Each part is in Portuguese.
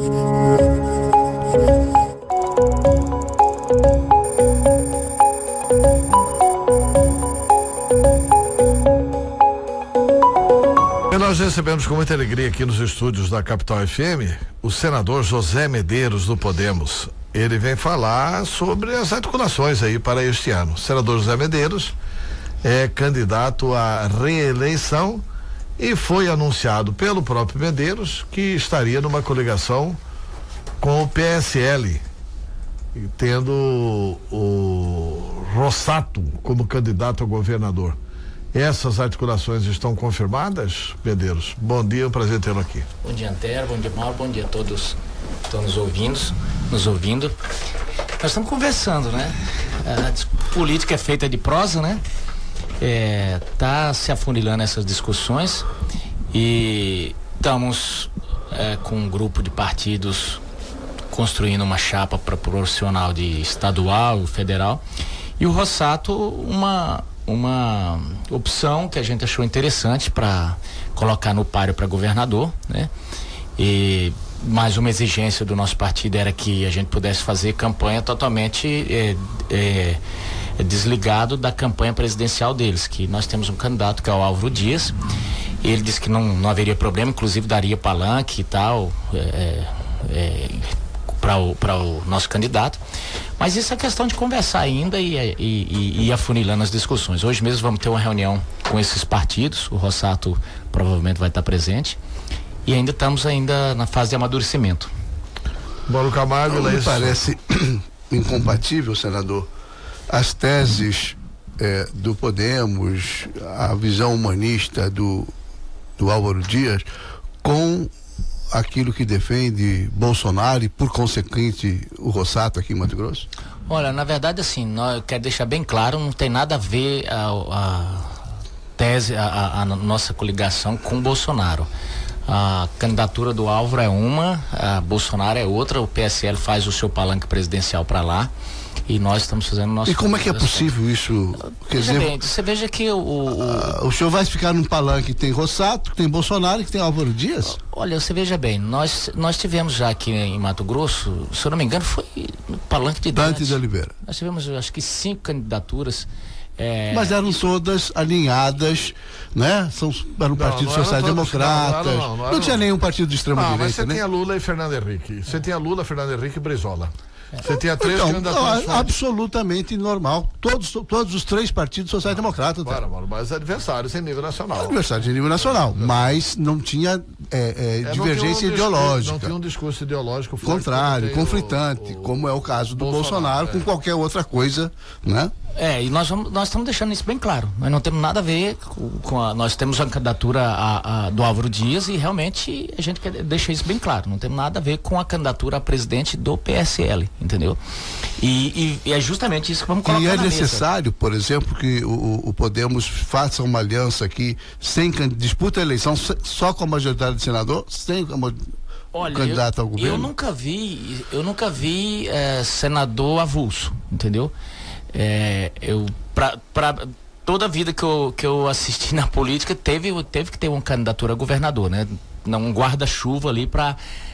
E nós recebemos com muita alegria aqui nos estúdios da Capital FM o senador José Medeiros do Podemos. Ele vem falar sobre as articulações aí para este ano. O senador José Medeiros é candidato à reeleição e foi anunciado pelo próprio Medeiros que estaria numa coligação com o PSL, tendo o Rossato como candidato a governador. Essas articulações estão confirmadas, Medeiros? Bom dia, é um prazer tê-lo aqui. Bom dia, Antero, bom dia, Mauro, bom dia a todos que estão nos ouvindo. Nós estamos conversando, né? A política é feita de prosa, né? Tá se afunilando essas discussões e estamos com um grupo de partidos construindo uma chapa proporcional de estadual, federal, e o Rossato uma opção que a gente achou interessante para colocar no páreo para governador, né? E mais uma exigência do nosso partido era que a gente pudesse fazer campanha totalmente desligado da campanha presidencial deles, que nós temos um candidato que é o Álvaro Dias. Ele disse que não haveria problema, inclusive daria palanque e tal para o nosso candidato, mas isso é questão de conversar ainda e afunilando as discussões. Hoje mesmo vamos ter uma reunião com esses partidos, o Rossato provavelmente vai estar presente, e ainda estamos na fase de amadurecimento. Mauro Camargo, não me parece incompatível, senador, as teses do Podemos, a visão humanista do Álvaro Dias com aquilo que defende Bolsonaro e, por consequente, o Rossato aqui em Mato Grosso? Olha, na verdade, assim, eu quero deixar bem claro, não tem nada a ver a tese, a nossa coligação com Bolsonaro. A candidatura do Álvaro é uma, a Bolsonaro é outra, o PSL faz o seu palanque presidencial para lá. E nós estamos fazendo o nosso... E como é que é possível isso? Quer dizer, bem, você veja que o senhor vai ficar num palanque que tem Rossato, que tem Bolsonaro e que tem Álvaro Dias? Olha, você veja bem, nós tivemos já aqui em Mato Grosso, se eu não me engano, foi no palanque de Dante de Oliveira. Nós tivemos, acho que 5 candidaturas. Mas eram todas alinhadas, né? Eram partidos social-democratas. Não tinha nenhum partido de extrema-direita, mas você né? tinha Lula e Fernando Henrique. Você tinha Lula, Fernando Henrique e Brizola. Você tinha 3 candidaturas. Absolutamente normal. Todos os 3 partidos social-democratas. Mas adversários em nível nacional. Adversários em nível nacional. Mas não tinha divergência ideológica. Não tinha um discurso ideológico forte. Contrário, conflitante, como é o caso do Bolsonaro com qualquer outra coisa, né? E nós estamos deixando isso bem claro. Nós não temos nada a ver nós temos a candidatura do Álvaro Dias e realmente a gente deixa isso bem claro. Não temos nada a ver com a candidatura a presidente do PSL, entendeu? E é justamente isso que vamos colocar na mesa. E é necessário, por exemplo, que o Podemos faça uma aliança aqui disputa a eleição só com a majoritária de senador, sem candidato ao governo? Eu nunca vi senador avulso, entendeu? Toda a vida que eu assisti na política teve que ter uma candidatura a governador, né? Um guarda-chuva ali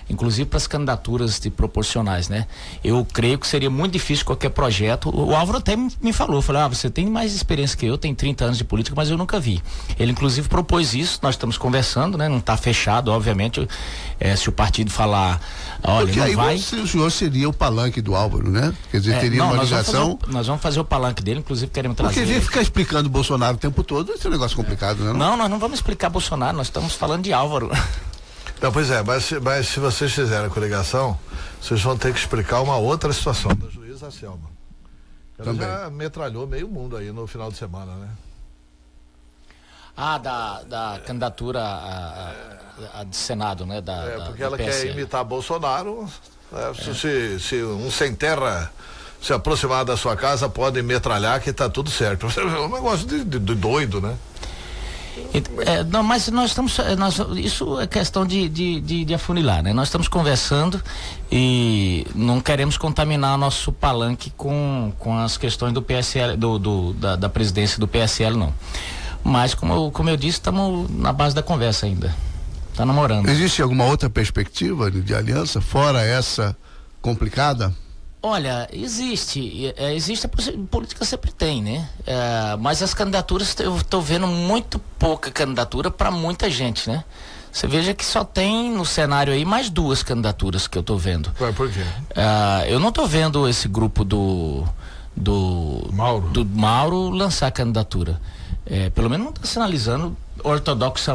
inclusive para as candidaturas proporcionais, né? Eu creio que seria muito difícil qualquer projeto. O Álvaro até me falou, você tem mais experiência que eu, tem 30 anos de política, mas eu nunca vi. Ele inclusive propôs isso, nós estamos conversando, né? Não está fechado, obviamente, se o partido falar, olha, porque não aí vai... o senhor seria o palanque do Álvaro, né? Quer dizer, teria uma ligação... Nós vamos fazer o palanque dele, inclusive queremos trazer... Porque ficar explicando o Bolsonaro o tempo todo, esse é um negócio complicado, né? Não, nós não vamos explicar Bolsonaro, nós estamos falando de Álvaro. Não, pois é, mas se vocês fizerem a coligação, vocês vão ter que explicar uma outra situação da juíza Selma. Ela também já metralhou meio mundo aí no final de semana, né? Da candidatura de Senado, né? Porque ela quer imitar Bolsonaro, né? Se um sem terra se aproximar da sua casa, pode metralhar que tá tudo certo. É um negócio de doido, né? Não, mas nós estamos, isso é questão de afunilar, né? Nós estamos conversando e não queremos contaminar nosso palanque com as questões do PSL, da presidência do PSL, não. Mas como eu disse, estamos na base da conversa ainda. Tá namorando. Existe alguma outra perspectiva de aliança, fora essa complicada? Olha, existe a política sempre tem, né? Mas as candidaturas, eu estou vendo muito pouca candidatura para muita gente, né? Você veja que só tem no cenário aí mais 2 candidaturas que eu estou vendo. Ué, por quê? Eu não estou vendo esse grupo do Mauro lançar candidatura. Pelo menos não está sinalizando ortodoxa,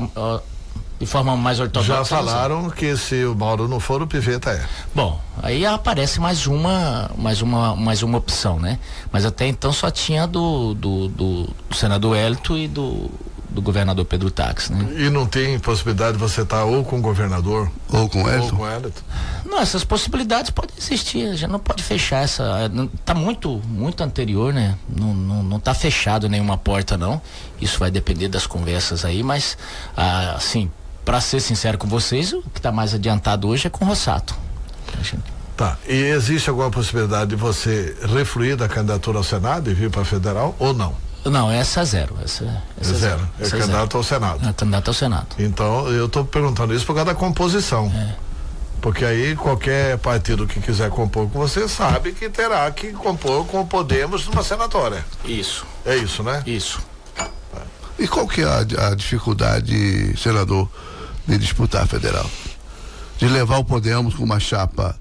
de forma mais ortodoxa. Já falaram que se o Mauro não for, o Piveta é. Bom, aí aparece mais uma opção, né? Mas até então só tinha do senador Hélito e do governador Pedro Táxi, né? E não tem possibilidade de você estar ou com o governador ou com o Hélito? Ou com o Hélito? Não, essas possibilidades podem existir, a gente não pode fechar tá muito anterior, né? Não tá fechado nenhuma porta, não. Isso vai depender das conversas aí, mas assim, para ser sincero com vocês, o que está mais adiantado hoje é com o Rossato. Tá. E existe alguma possibilidade de você refluir da candidatura ao Senado e vir para federal ou não? Não, essa é zero. Essa é zero. É candidato ao Senado. É candidato ao Senado. Então, eu estou perguntando isso por causa da composição. Porque aí qualquer partido que quiser compor com você sabe que terá que compor com o Podemos numa senatória. Isso. É isso, né? Isso. E qual que é a dificuldade, senador, de disputar a federal? De levar o Podemos com uma chapa,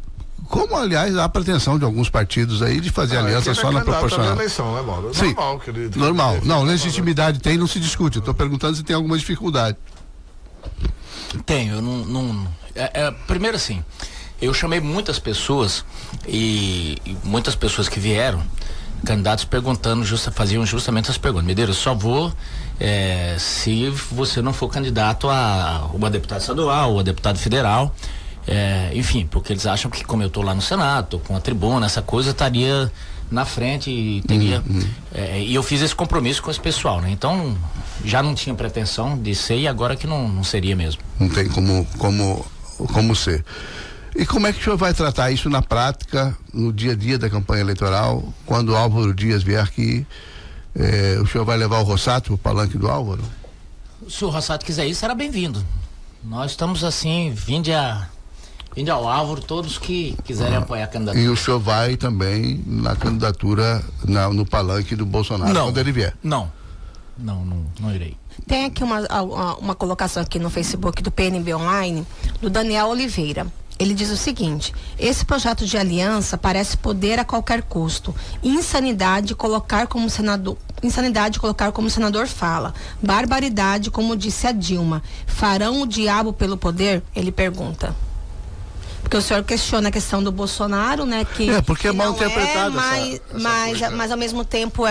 como aliás há a pretensão de alguns partidos aí de fazer aliança só na proporcional. Eleição, né, Mauro? Sim, normal, querido. Normal. Não, legitimidade tem, não se discute. Eu estou perguntando se tem alguma dificuldade. Tenho, eu não primeiro assim, eu chamei muitas pessoas e muitas pessoas que vieram, candidatos perguntando, faziam justamente as perguntas. Medeiros, eu só vou se você não for candidato a uma deputada estadual ou a deputado federal, enfim, porque eles acham que como eu estou lá no Senado, tô com a tribuna, essa coisa, estaria na frente e teria e eu fiz esse compromisso com esse pessoal, né? Então já não tinha pretensão de ser e agora que não seria mesmo. Não tem como ser. E como é que o senhor vai tratar isso na prática, no dia a dia da campanha eleitoral, quando o Álvaro Dias vier aqui? O senhor vai levar o Rossato, o palanque do Álvaro? Se o Rossato quiser isso, será bem-vindo. Nós estamos assim, vinde ao Álvaro, todos que quiserem apoiar a candidatura. E o senhor vai também na candidatura, no palanque do Bolsonaro, quando ele vier? Não irei. Tem aqui uma colocação aqui no Facebook do PNB Online, do Daniel Oliveira. Ele diz o seguinte: esse projeto de aliança parece poder a qualquer custo. Insanidade colocar como o senador fala. Barbaridade, como disse a Dilma. Farão o diabo pelo poder? Ele pergunta. Porque o senhor questiona a questão do Bolsonaro, né? Porque é mal interpretado. Mas ao mesmo tempo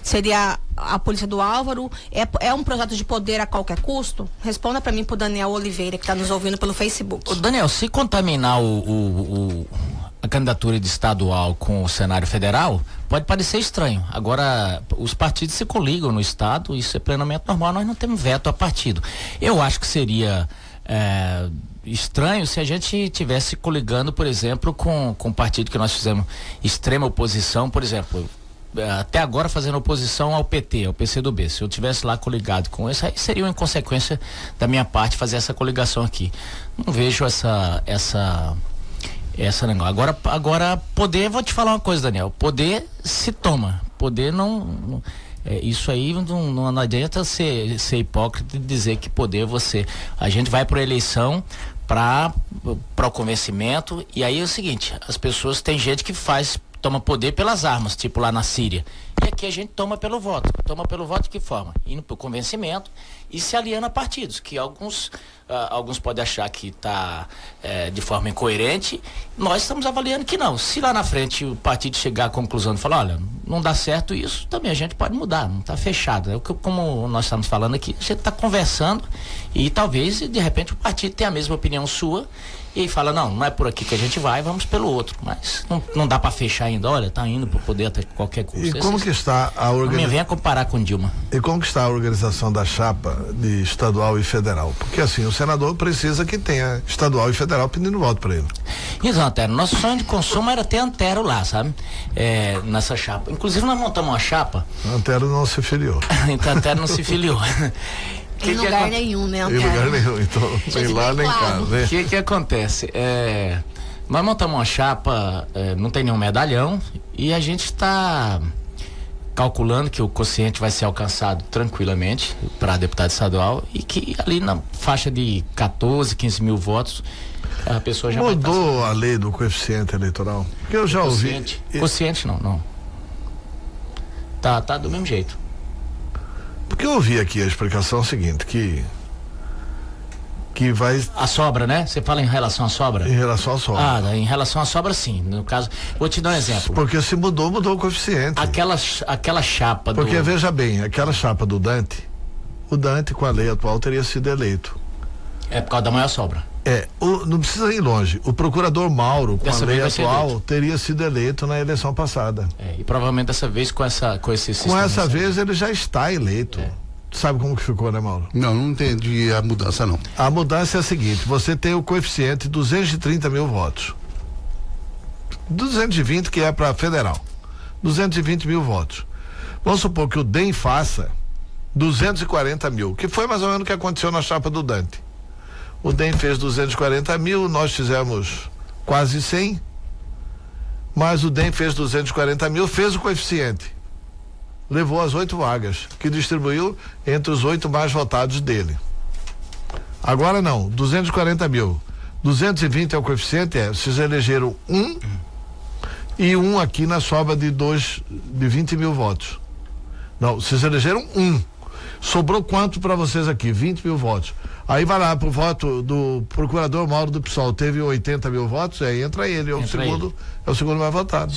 seria a polícia do Álvaro. É um projeto de poder a qualquer custo? Responda para mim, pro Daniel Oliveira, que está nos ouvindo pelo Facebook. Daniel, se contaminar a candidatura de estadual com o cenário federal, pode parecer estranho. Agora, os partidos se coligam no estado, isso é plenamente normal, nós não temos veto a partido. Eu acho que seria estranho se a gente tivesse coligando, por exemplo, com o partido que nós fizemos extrema oposição, por exemplo, até agora fazendo oposição ao PT, ao PCdoB. Se eu tivesse lá coligado com isso, aí seria uma inconsequência da minha parte fazer essa coligação aqui. Não vejo essa negócio. Agora poder, vou te falar uma coisa, Daniel, poder se toma, poder não isso aí não adianta ser hipócrita e dizer que poder a gente vai para a eleição para o convencimento, e aí é o seguinte, as pessoas, tem gente que toma poder pelas armas, tipo lá na Síria, e aqui a gente toma pelo voto de que forma? Indo para o convencimento e se aliando a partidos, que alguns podem achar que está de forma incoerente. Nós estamos avaliando que não. Se lá na frente o partido chegar à conclusão e falar, olha, não dá certo isso, também a gente pode mudar, não está fechado. Como nós estamos falando aqui, a gente está conversando e talvez de repente o partido tenha a mesma opinião sua e aí fala, não é por aqui que a gente vai, vamos pelo outro. Mas não dá para fechar ainda, olha, tá indo para poder até qualquer custo. E como que está a organização? Não venha comparar com Dilma. E como que está a organização da chapa de estadual e federal? Porque assim, o senador precisa que tenha estadual e federal pedindo voto para ele. Então, Antero, nosso sonho de consumo era ter Antero lá, sabe? Nessa chapa. Inclusive nós montamos uma chapa. Antero não se filiou. Então Antero não se filiou. Em lugar nenhum, né, Em Antero? lugar nenhum, então nem lá nem cá, né? O que acontece? Nós montamos uma chapa, não tem nenhum medalhão, e a gente está calculando que o quociente vai ser alcançado tranquilamente para deputado estadual e que ali na faixa de 14, 15 mil votos a pessoa já Mudou a lei do coeficiente eleitoral? Porque eu já ouvi. Quociente não. Tá do mesmo jeito. Porque eu ouvi aqui a explicação seguinte, que vai A sobra, né? Você fala em relação à sobra? em relação à sobra. Em relação à sobra, sim. No caso, vou te dar um exemplo. Porque se mudou o coeficiente. Aquela chapa Porque veja bem, aquela chapa do Dante, o Dante com a lei atual teria sido eleito. É por causa da maior sobra. Não precisa ir longe. O procurador Mauro, com a lei atual, teria sido eleito na eleição passada. E provavelmente dessa vez com esse sistema. Com essa vez ele já está eleito. Sabe como que ficou, né, Mauro? Não entendi a mudança, não. A mudança é a seguinte: você tem o coeficiente 230 mil votos. 220 que é para federal. 220 mil votos. Vamos supor que o DEM faça 240 mil, que foi mais ou menos o que aconteceu na chapa do Dante. O DEM fez 240 mil, nós fizemos quase 100, mas o DEM fez 240 mil, fez o coeficiente. Levou as 8 vagas, que distribuiu entre os 8 mais votados dele. Agora não, 240 mil. 220 é o coeficiente, vocês elegeram e um aqui na sobra de 20 mil votos. Não, vocês elegeram sobrou quanto para vocês aqui? 20 mil votos. Aí vai lá pro voto do procurador Mauro do PSOL, teve 80 mil votos, aí entra ele, é o segundo mais votado.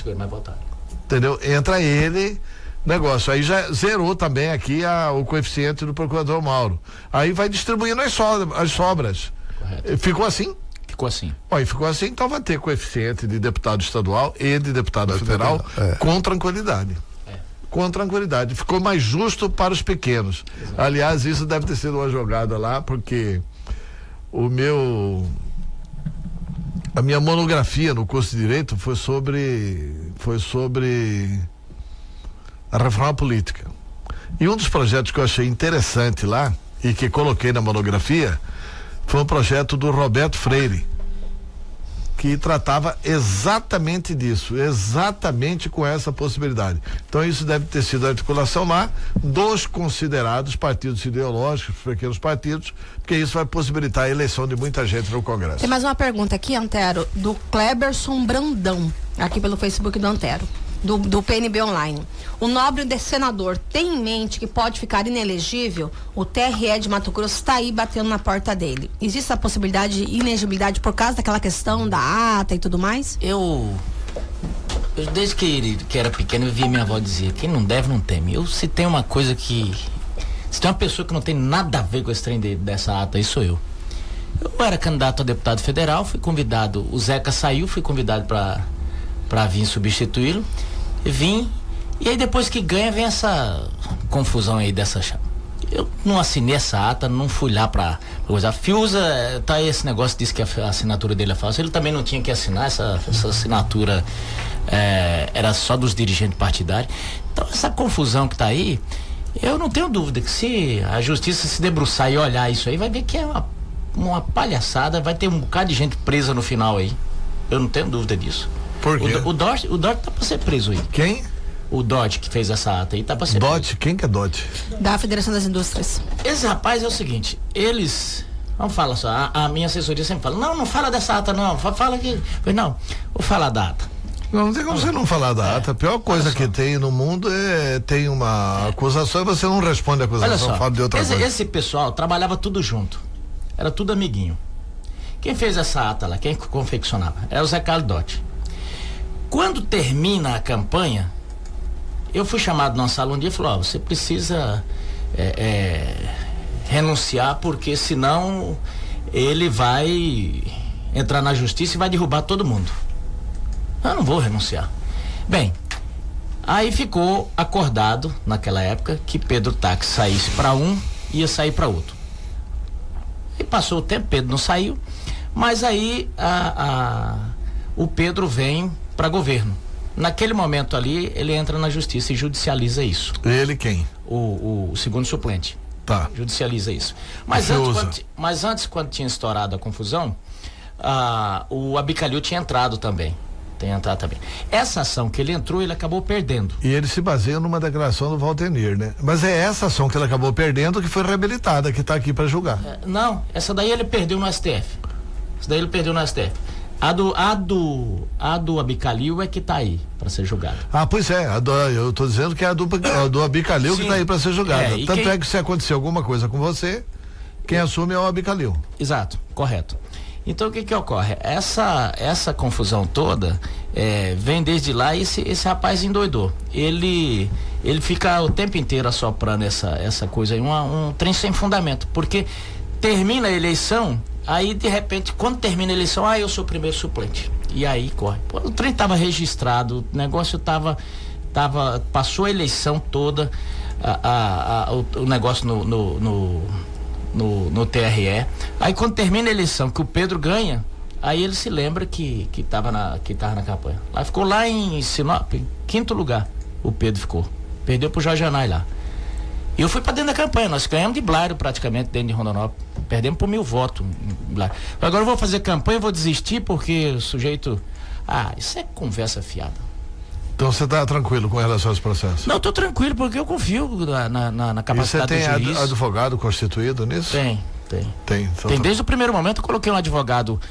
Entendeu? Entra ele, negócio. Aí já zerou também aqui o coeficiente do procurador Mauro. Aí vai distribuindo as sobras. Correto. Ficou assim? Ficou assim. E ficou assim, então vai ter coeficiente de deputado estadual e de deputado federal com tranquilidade. Com tranquilidade. Ficou mais justo para os pequenos. Exato. Aliás, isso deve ter sido uma jogada lá, porque a minha monografia no curso de Direito foi sobre a reforma política. E um dos projetos que eu achei interessante lá, e que coloquei na monografia, foi um projeto do Roberto Freire, que tratava exatamente disso, exatamente com essa possibilidade. Então isso deve ter sido a articulação lá dos considerados partidos ideológicos, pequenos partidos, porque isso vai possibilitar a eleição de muita gente no Congresso. Tem mais uma pergunta aqui, Antero, do Kleberson Brandão, aqui pelo Facebook do Antero, do PNB Online. O nobre senador tem em mente que pode ficar inelegível? O TRE de Mato Grosso está aí batendo na porta dele. Existe a possibilidade de inelegibilidade por causa daquela questão da ata e tudo mais? Eu desde que era pequeno, eu via minha avó dizer: quem não deve não teme. Se tem uma coisa se tem uma pessoa que não tem nada a ver com esse trem dessa ata, aí sou eu. Eu era candidato a deputado federal, fui convidado, o Zeca saiu, fui convidado para vir substituí-lo. Vim, e aí depois que ganha vem essa confusão aí dessa chapa. Eu não assinei essa ata, não fui lá pra usar. Fiuza, tá aí esse negócio, disse que a assinatura dele é falsa. Ele também não tinha que assinar, essa assinatura era só dos dirigentes partidários. Então essa confusão que tá aí, eu não tenho dúvida que se a justiça se debruçar e olhar isso aí, vai ver que é uma palhaçada, vai ter um bocado de gente presa no final aí. Eu não tenho dúvida disso. Por quê? O Dodge tá pra ser preso aí. Quem? O Dodge que fez essa ata aí tá pra ser Dodge? Quem que é Dodge? Da Federação das Indústrias. Esse rapaz é o seguinte, vamos falar só, a minha assessoria sempre fala: não fala dessa ata não, fala que, não, vou falar da ata. Não tem como você não falar da ata. A pior coisa que tem no mundo tem uma acusação e você não responde a acusação, fala de outra coisa. Esse pessoal trabalhava tudo junto, era tudo amiguinho. Quem fez essa ata lá, quem confeccionava, era o Zé Carlos Dodge. Quando termina a campanha, eu fui chamado numa sala um dia e falou: você precisa renunciar, porque senão ele vai entrar na justiça e vai derrubar todo mundo. Eu não vou renunciar. Bem, aí ficou acordado naquela época que Pedro Tax saísse para ia sair para outro. E passou o tempo, Pedro não saiu, mas aí o Pedro vem para governo. Naquele momento ali, ele entra na justiça e judicializa isso. Ele quem? O segundo suplente. Tá. Judicializa isso. Mas antes, quando tinha estourado a confusão, o Abicalil tinha entrado também. Essa ação que ele entrou, ele acabou perdendo. E ele se baseia numa declaração do Valtenir, né? Mas é essa ação que ele acabou perdendo que foi reabilitada, que está aqui para julgar. Não, essa daí ele perdeu no STF. A do Abicalil é que está aí para ser julgada. Pois é, eu estou dizendo que é a do Abicalil que está aí para ser julgada. Tanto é que se acontecer alguma coisa com você, quem assume é o Abicalil. Exato, correto. Então o que ocorre? Essa confusão toda vem desde lá e esse rapaz endoidou. Ele fica o tempo inteiro assoprando essa coisa aí, um trem sem fundamento, porque termina a eleição, aí de repente, quando termina a eleição, eu sou o primeiro suplente. E aí corre. Pô, o trem estava registrado, o negócio passou a eleição toda, o negócio no TRE. Aí quando termina a eleição, que o Pedro ganha, aí ele se lembra que tava na campanha. Lá ficou lá em Sinop, em 5º lugar, o Pedro ficou. Perdeu pro Jorge Anai lá. E eu fui pra dentro da campanha, nós ganhamos de Blairo praticamente dentro de Rondonópolis. Perdemos por 1000 votos. Agora eu vou fazer campanha, vou desistir porque o sujeito... isso é conversa fiada. Então você está tranquilo com relação aos processos? Não, estou tranquilo porque eu confio na capacidade do juiz. E você tem advogado constituído nisso? Tem. Então Tem, desde o primeiro momento eu coloquei um advogado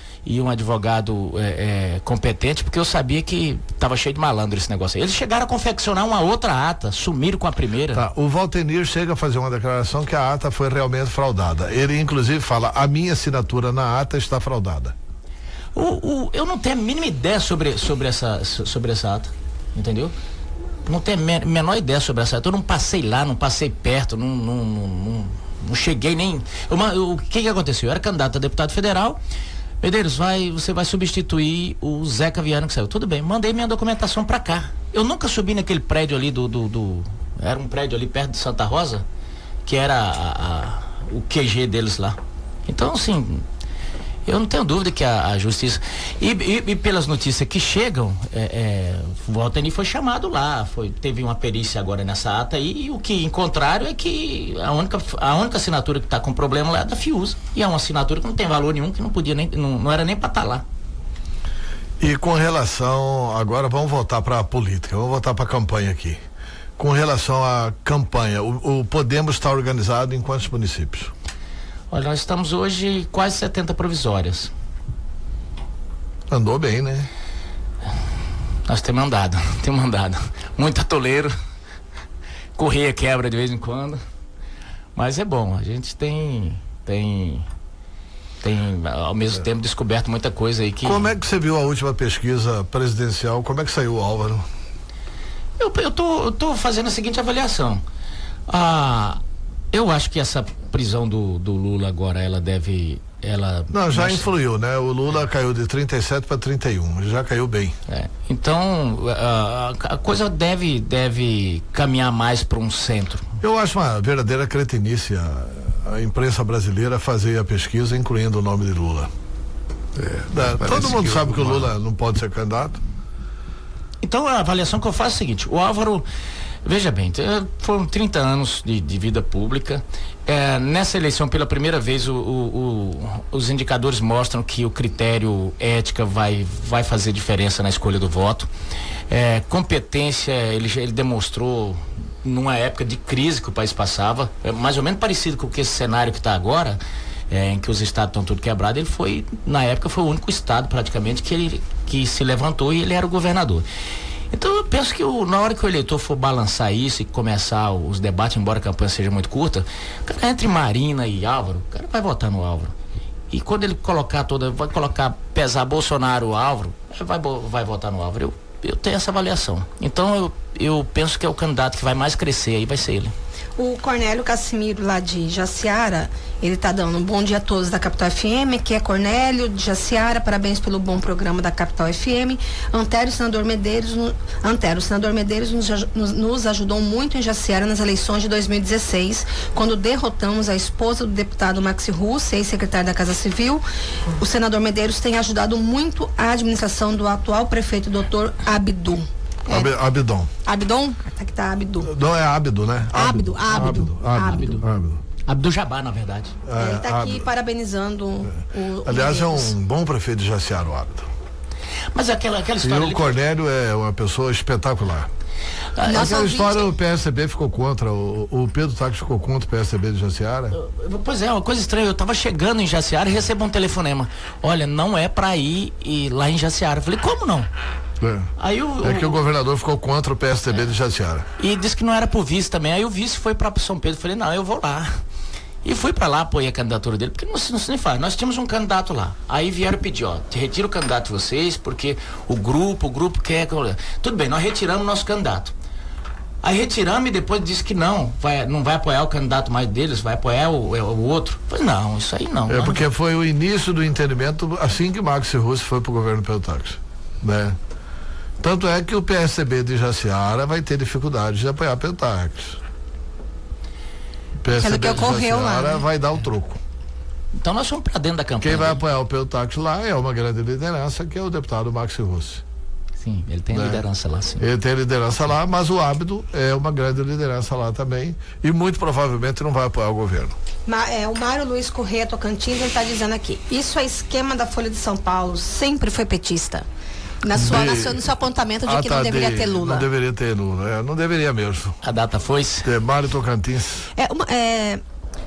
competente, porque eu sabia que estava cheio de malandro esse negócio aí. Eles chegaram a confeccionar uma outra ata, sumiram com a primeira. Tá, o Valtenir chega a fazer uma declaração que a ata foi realmente fraudada. Ele inclusive fala, a minha assinatura na ata está fraudada. Eu não tenho a mínima ideia sobre essa ata, entendeu? Não tenho a menor ideia sobre essa ata. Eu não passei lá, não passei perto, não cheguei nem... O que aconteceu? Eu era candidato a deputado federal. Medeiros, você vai substituir o Zeca Viana que saiu. Tudo bem, mandei minha documentação pra cá. Eu nunca subi naquele prédio ali era um prédio ali perto de Santa Rosa, que era o QG deles lá. Então, assim, eu não tenho dúvida que a justiça... E pelas notícias que chegam, o Valtenir foi chamado lá, teve uma perícia agora nessa ata aí, e o que encontraram é que a única assinatura que está com problema lá é da Fiuza. E é uma assinatura que não tem valor nenhum, que não era nem para estar lá. E com relação, agora vamos voltar para a política, vamos voltar para a campanha aqui. Com relação à campanha, o Podemos está organizado em quantos municípios? Olha, nós estamos hoje quase 70 provisórias. Andou bem, né? Nós temos andado. Muito atoleiro. Correia quebra de vez em quando. Mas é bom, a gente tem ao mesmo tempo descoberto muita coisa aí que... Como é que você viu a última pesquisa presidencial? Como é que saiu o Álvaro? Eu tô fazendo a seguinte avaliação. Eu acho que essa prisão do Lula agora, já influiu, né? O Lula caiu de 37 para 31, ele já caiu bem. Então, a coisa deve caminhar mais para um centro. Eu acho uma verdadeira cretinice a imprensa brasileira fazer a pesquisa incluindo o nome de Lula. Todo mundo sabe que o Lula não pode ser candidato. Então, a avaliação que eu faço é a seguinte: o Álvaro, veja bem, foram 30 anos de vida pública. Nessa eleição, pela primeira vez, os indicadores mostram que o critério ética vai fazer diferença na escolha do voto. Competência, ele demonstrou numa época de crise que o país passava, mais ou menos parecido com esse cenário que está agora, em que os estados estão tudo quebrados. Na época, foi o único estado praticamente que se levantou, e ele era o governador. Então eu penso que na hora que o eleitor for balançar isso e começar os debates, embora a campanha seja muito curta, cara, entre Marina e Álvaro, o cara vai votar no Álvaro. E quando ele pesar Bolsonaro ou Álvaro, vai votar no Álvaro. Eu tenho essa avaliação. Então eu penso que é o candidato que vai mais crescer, aí vai ser ele. O Cornélio Cassimiro, lá de Jaciara, ele tá dando um bom dia a todos da Capital FM, que é Cornélio de Jaciara, parabéns pelo bom programa da Capital FM. Antero, senador Medeiros nos ajudou muito em Jaciara nas eleições de 2016, quando derrotamos a esposa do deputado Maxi Russo, ex-secretário da Casa Civil. O senador Medeiros tem ajudado muito a administração do atual prefeito, doutor Abdu. Abidon. Abidon? Aqui tá Abdu. Não, é Abdo, né? Abdo. Abdul Jabbar, na verdade. Ele está aqui parabenizando o Aliás, Medeiros. é um bom prefeito de Jaciara, o Abdo. Mas aquela E história... o Cornélio é uma pessoa espetacular. Nosso Aquela ouvinte- história, o PSDB ficou contra, o Pedro Táxi ficou contra o PSDB de Jaciara. Pois é, uma coisa estranha, eu tava chegando em Jaciara e recebo um telefonema. Olha, não é pra ir lá em Jaciara. Eu falei, como não? Aí É que o governador ficou contra o PSDB de Jaciara. E disse que não era pro vice também. Aí o vice foi pra São Pedro. Eu falei, não, eu vou lá. E fui pra lá, apoiei a candidatura dele, porque não se nem faz. Nós tínhamos um candidato lá. Aí vieram pedir, ó, retira o candidato de vocês, porque o grupo quer. Tudo bem, nós retiramos o nosso candidato. Aí retiramos e depois disse que não vai apoiar o candidato mais deles, vai apoiar o outro. Eu falei, não, isso aí não. Porque foi o início do entendimento assim que Maxi Russo foi pro governo Pedro Táxi, né? Tanto é que o PSDB de Jaciara vai ter dificuldade de apoiar Pedro Táxi. O PSDB que ocorreu de lá, Jaciara né? vai dar o troco. Então nós fomos pra dentro da campanha. Quem vai dele. apoiar o Pedro Táxi lá é uma grande liderança, que é o deputado Maxi Russo. Sim, ele tem Né? liderança lá, sim. Ele tem liderança lá, mas o Abdo é uma grande liderança lá também e muito provavelmente não vai apoiar o governo. O Mário Luiz Corrêa Tocantins, ele está dizendo aqui, isso é esquema da Folha de São Paulo, sempre foi petista. No seu apontamento de que não deveria ter Lula. Não deveria ter Lula, não deveria mesmo. A data foi-se. Mário Tocantins.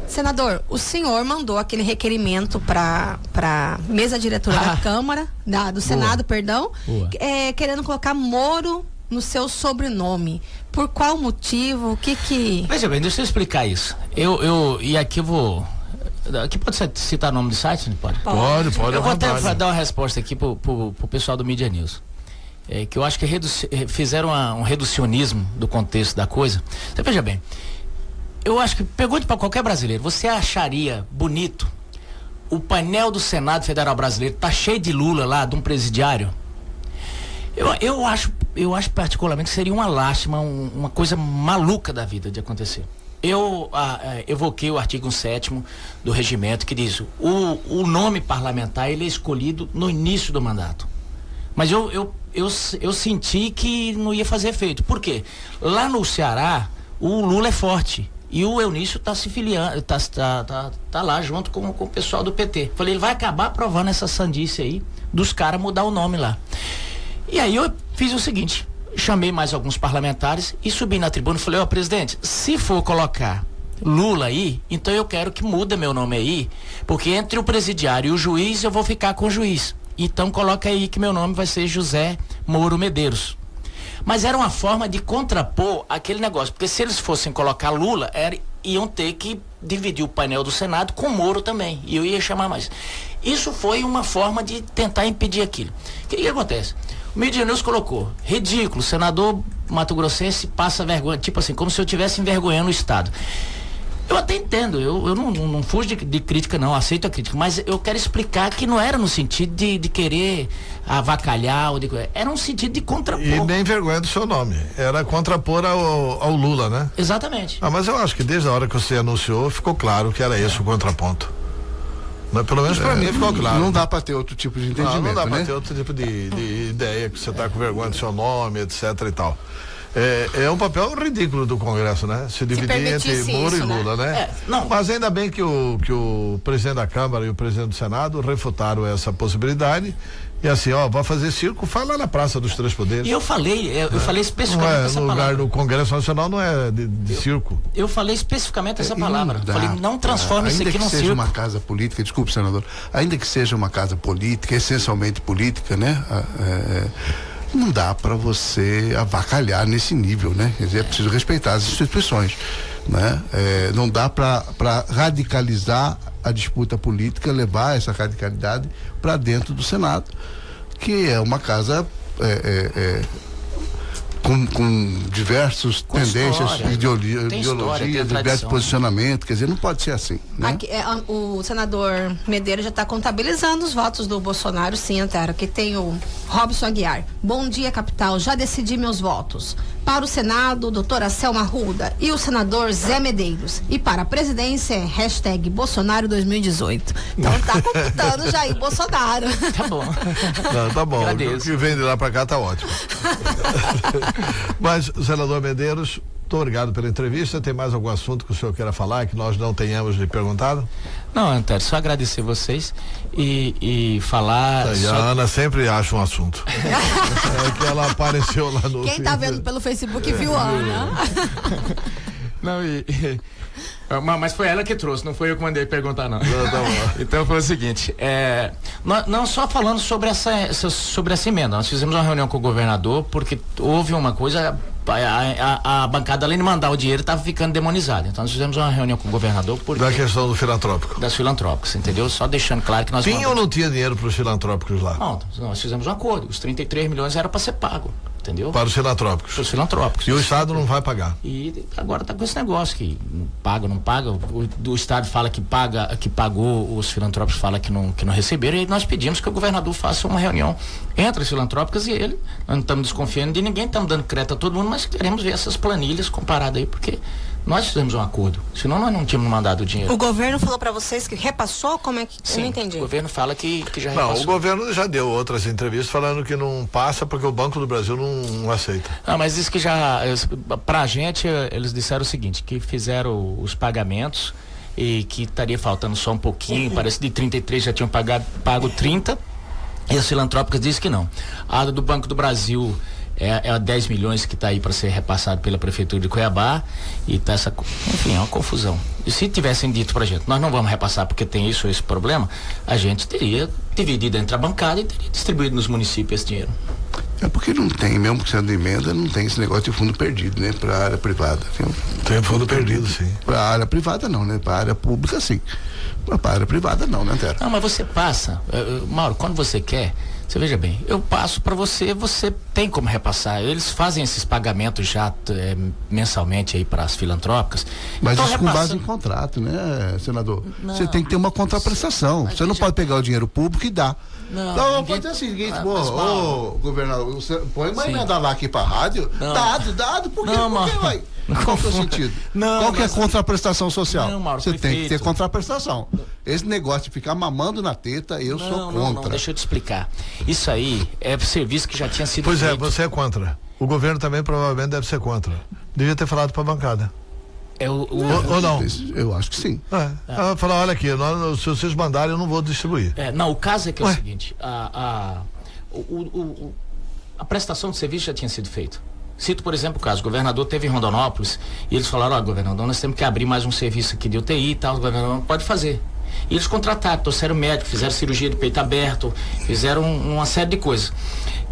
Senador, o senhor mandou aquele requerimento para mesa diretora da Câmara, do Senado, perdão, querendo colocar Moro no seu sobrenome. Por qual motivo? O que... Veja bem, deixa eu explicar isso. E aqui eu vou... Aqui pode citar o nome do site? Não pode? Pode. Eu vou até dar uma resposta aqui pro pessoal do Media News. Que eu acho que fizeram um reducionismo do contexto da coisa. Você veja bem, eu acho que, pergunte para qualquer brasileiro, você acharia bonito o painel do Senado Federal Brasileiro tá cheio de Lula lá, de um presidiário? Eu acho particularmente que seria uma lástima, uma coisa maluca da vida de acontecer. Eu evoquei o artigo 7º do regimento que diz o nome parlamentar ele é escolhido no início do mandato. Mas eu senti que não ia fazer efeito. Por quê? Lá no Ceará, o Lula é forte. E o Eunício está se filiando, tá lá junto com o pessoal do PT. Falei, ele vai acabar aprovando essa sandice aí dos caras mudar o nome lá. E aí eu fiz o seguinte, chamei mais alguns parlamentares e subi na tribuna e falei, presidente, se for colocar Lula aí, então eu quero que muda meu nome aí, porque entre o presidiário e o juiz eu vou ficar com o juiz. Então coloca aí que meu nome vai ser José Moro Medeiros. Mas era uma forma de contrapor aquele negócio, porque se eles fossem colocar Lula, iam ter que dividir o painel do Senado com Moro também, e eu ia chamar mais. Isso foi uma forma de tentar impedir aquilo. O que acontece? O Media News colocou, ridículo, senador mato-grossense passa vergonha, tipo assim, como se eu estivesse envergonhando o Estado. Eu até entendo, eu não fujo de crítica não, aceito a crítica, mas eu quero explicar que não era no sentido de querer avacalhar, era um sentido de contrapor. E nem vergonha do seu nome, era contrapor ao Lula, né? Exatamente. Mas eu acho que desde a hora que você anunciou, ficou claro que era esse o contraponto. Pelo menos para mim ficou claro. Não dá para ter outro tipo de entendimento, não dá né? para ter outro tipo de ideia, que você tá com vergonha do seu nome, etc e tal. É um papel ridículo do Congresso, né? Se dividir entre Moro e Lula, né? Mas ainda bem que o presidente da Câmara e o presidente do Senado refutaram essa possibilidade. E assim, vai fazer circo, fala lá na Praça dos Três Poderes. E eu falei especificamente essa palavra. No lugar do Congresso Nacional não é de circo. Eu falei especificamente essa palavra. Falei, não transforme isso aqui num circo. Ainda que seja uma casa política, desculpe, senador, ainda que seja uma casa política, essencialmente política, né? Não dá para você avacalhar nesse nível, né? Quer dizer, é preciso respeitar as instituições, né? Não dá para radicalizar a disputa política, levar essa radicalidade para dentro do Senado, que é uma casa com diversas tendências, ideologias, diversos posicionamentos, quer dizer, não pode ser assim, né? Aqui, o senador Medeiros já está contabilizando os votos do Bolsonaro, sim, Antero. Aqui tem o Robson Aguiar. Bom dia, capital, já decidi meus votos. Para o Senado, doutora Selma Arruda e o senador Zé Medeiros. E para a presidência, #Bolsonaro 2018. Então tá computando Jair Bolsonaro. Tá bom. Não, tá bom. Agradeço. O que vem de lá para cá tá ótimo. Mas, senador Medeiros, Muito obrigado pela entrevista. Tem mais algum assunto que o senhor queira falar que nós não tenhamos lhe perguntado? Não, Antero, só agradecer vocês e falar. E a Ana sempre acha um assunto. É que ela apareceu lá no. Quem tá vendo pelo Facebook viu a Ana. Não, mas foi ela que trouxe, não foi eu que mandei perguntar, não. Tá bom. Então foi o seguinte, não só falando sobre essa emenda, nós fizemos uma reunião com o governador, porque houve uma coisa, a bancada, além de mandar o dinheiro, estava ficando demonizada. Então nós fizemos uma reunião com o governador porque Da questão do filantrópico. das filantrópicas, entendeu? Só deixando claro que nós Tinha ou não tinha dinheiro para os filantrópicos lá? Não, nós fizemos um acordo, os 33 milhões era para ser pago, entendeu? Para os filantrópicos. Para os filantrópicos. E o Estado não vai pagar. E agora tá com esse negócio que não paga, o Estado fala que paga, que pagou, os filantrópicos falam que não receberam, e nós pedimos que o governador faça uma reunião entre as filantrópicas e ele. Nós não estamos desconfiando de ninguém, estamos dando crédito a todo mundo, mas queremos ver essas planilhas comparadas aí, porque nós fizemos um acordo, senão nós não tínhamos mandado o dinheiro. O governo falou para vocês que repassou? Como é que... Sim, eu não entendi. o governo fala que já Não, repassou. o governo já deu outras entrevistas falando que não passa porque o Banco do Brasil não aceita. Ah, mas isso que pra gente, eles disseram o seguinte, que fizeram os pagamentos e que estaria faltando só um pouquinho, parece que de 33 já tinham pago 30, e as filantrópicas dizem que não. A do Banco do Brasil é 10 milhões que está aí para ser repassado pela Prefeitura de Cuiabá, e tá enfim, é uma confusão. E se tivessem dito pra gente, nós não vamos repassar porque tem isso ou esse problema, a gente teria dividido entre a bancada e teria distribuído nos municípios esse dinheiro. É porque não tem, mesmo que sendo emenda, não tem esse negócio de fundo perdido, né? Para a área privada. Tem fundo perdido, sim. Para a área privada não, né? Para a área pública sim. Para a área privada não, né, Antero? Não, mas você passa, Mauro, quando você quer, você veja bem, eu passo para você tem como repassar. Eles fazem esses pagamentos já mensalmente aí para as filantrópicas. Mas Então, isso com base em repassando- contrato, né, senador? Não. Você tem que ter uma contraprestação. Mas Você não veja- pode pegar o dinheiro público e dar. Não, Então, ninguém- pode ser assim, seguinte, Ah, pô, mas, Mauro, governador, você põe uma Sim. emenda lá aqui pra rádio, Não. dado, por quê? Não, Por quê, Mauro. vai? Não Qual que é o confunda. sentido? Não, Qual que é a mas- contraprestação social? Não, Mauro, Você tem que ter prefeito. contraprestação. Esse negócio de ficar mamando na teta, eu sou Não, contra. deixa eu te explicar. Isso aí é serviço que já tinha sido Pois é, feito. você é contra. O governo também provavelmente deve ser contra. Devia ter falado para a bancada. Ou não? Eu acho que sim. Ela falou, olha aqui, se vocês mandarem eu não vou distribuir. Não, o caso é que é Ué? o seguinte, a prestação de serviço já tinha sido feita. Cito, por exemplo, o caso, o governador teve em Rondonópolis e eles falaram, governador, nós temos que abrir mais um serviço aqui de UTI e tal, o governador não pode fazer. E eles contrataram, trouxeram médico, fizeram cirurgia de peito aberto, fizeram uma série de coisas.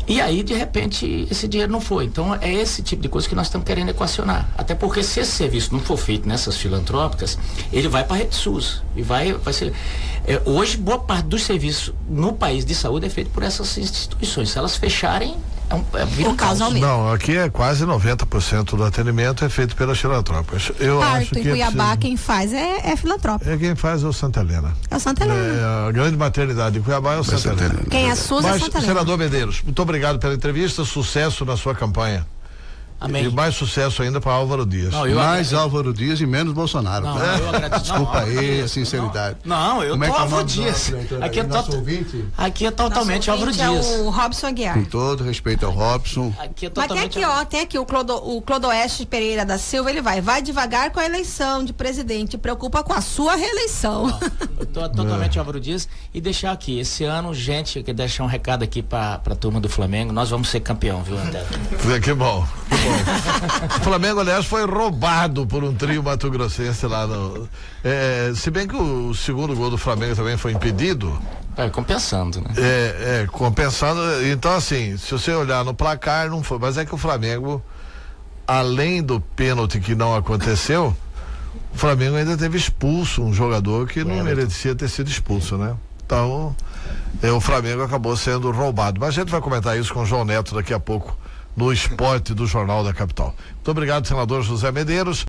E aí, de repente, esse dinheiro não foi. Então, é esse tipo de coisa que nós estamos querendo equacionar. Até porque se esse serviço não for feito nessas filantrópicas, ele vai para a rede SUS. E vai ser... hoje, boa parte dos serviços no país de saúde é feito por essas instituições. Se elas fecharem, vira um O caos caos. aumenta. Não, aqui é quase 90% do atendimento é feito pelas filantrópicas. Eu acho Parto que em Cuiabá, precisa- quem faz é filantrópico. quem faz é o Santa Helena. É o Santa Helena. A grande maternidade de Cuiabá é o Santa Helena. Quem é SUS é Mas, Santa Helena. senador Medeiros, muito obrigado pela entrevista, sucesso na sua campanha. Amém. E mais sucesso ainda para Álvaro Dias. Não, eu Mais agradeço. Álvaro Dias e menos Bolsonaro. Não, tá? eu agradeço. Desculpa Não, aí a sinceridade. Não, eu Como é tô que é o Álvaro nome do Dias. nosso leitor Aqui é, aí? Nosso ouvinte? aqui é totalmente Nosso Álvaro ouvinte Dias. É o Robson Aguiar. Com todo respeito ao Robson. Aqui é Mas totalmente tem aqui o Clodoeste Pereira da Silva, ele vai devagar com a eleição de presidente, preocupa com a sua reeleição. Eu tô totalmente Álvaro Dias. E deixar aqui, esse ano, gente, que deixar um recado aqui pra turma do Flamengo, nós vamos ser campeão, viu, André? Que bom, que bom. O Flamengo, aliás, foi roubado por um trio mato-grossense lá no... se bem que o segundo gol do Flamengo também foi impedido, Compensando, né? compensando. Então, assim, se você olhar no placar, não foi. Mas é que o Flamengo, além do pênalti que não aconteceu, o Flamengo ainda teve expulso um jogador que não merecia ter sido expulso, né? Então, o Flamengo acabou sendo roubado. Mas a gente vai comentar isso com o João Neto daqui a pouco no Esporte do Jornal da Capital. Muito obrigado, senador José Medeiros.